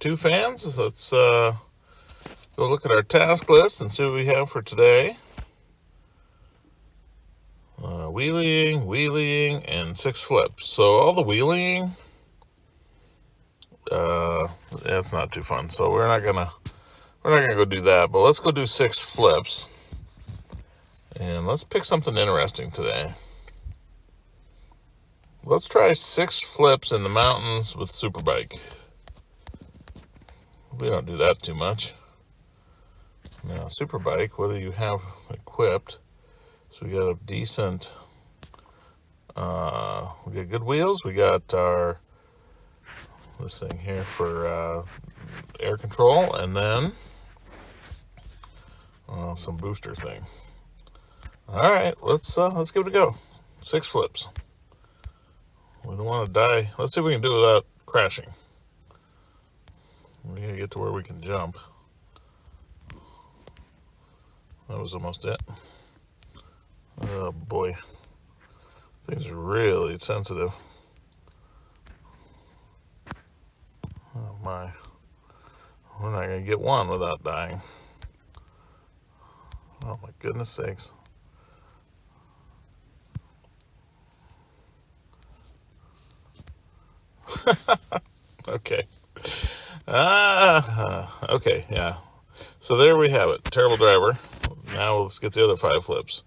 two fans. Let's go look at our task list and see what we have for today. Wheeling, and 6 flips. So all the wheeling, that's not too fun. So we're not gonna go do that. But let's go do 6 flips, and let's pick something interesting today. Let's try 6 flips in the mountains with Superbike. We don't do that too much. Now, Superbike, what do you have equipped? So we got a decent, we got good wheels. We got this thing here for air control, and then some booster thing. All right, let's give it a go. 6 flips. We don't want to die. Let's see if we can do it without crashing. We gotta get to where we can jump. That was almost it. Oh boy, things are really sensitive. Oh my, we're not gonna get one without dying. Oh my goodness sakes. Okay. Okay, yeah. So there we have it. Terrible driver. Now let's get the other 5 flips.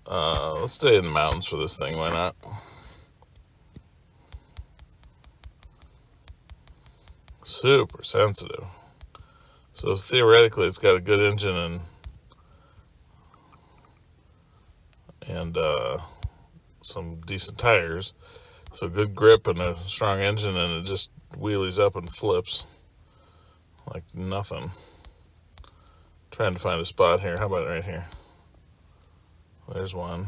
Let's stay in the mountains for this thing. Why not? Super sensitive. So theoretically, it's got a good engine and some decent tires. So good grip and a strong engine, and it just wheelies up and flips like nothing. Trying to find a spot here. How about right here? There's one.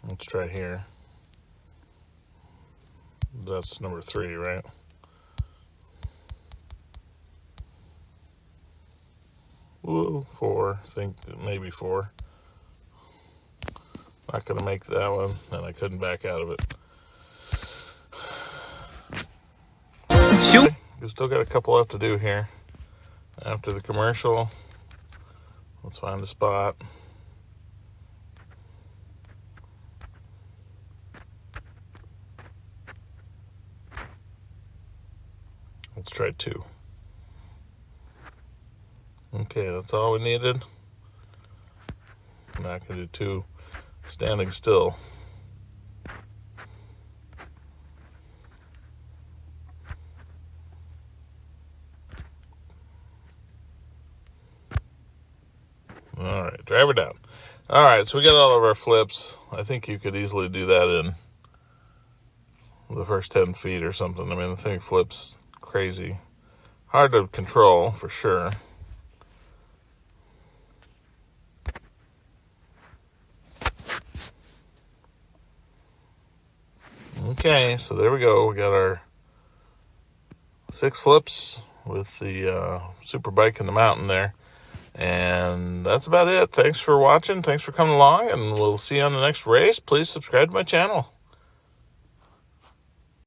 Let's try here. That's number 3, right? Whoa, 4. I think maybe 4. Not gonna make that one, and I couldn't back out of it. Shoot! We still got a couple left to do here. After the commercial, let's find a spot. Let's try 2. Okay, that's all we needed. I'm not gonna do 2 standing still. All right, driver down. All right, so we got all of our flips. I think you could easily do that in the first 10 feet or something. I mean, the thing flips crazy. Hard to control, for sure. Okay, so there we go. We got our 6 flips with the Superbike in the mountain there. And that's about it. Thanks for watching. Thanks for coming along, and we'll see you on the next race. Please subscribe to my channel.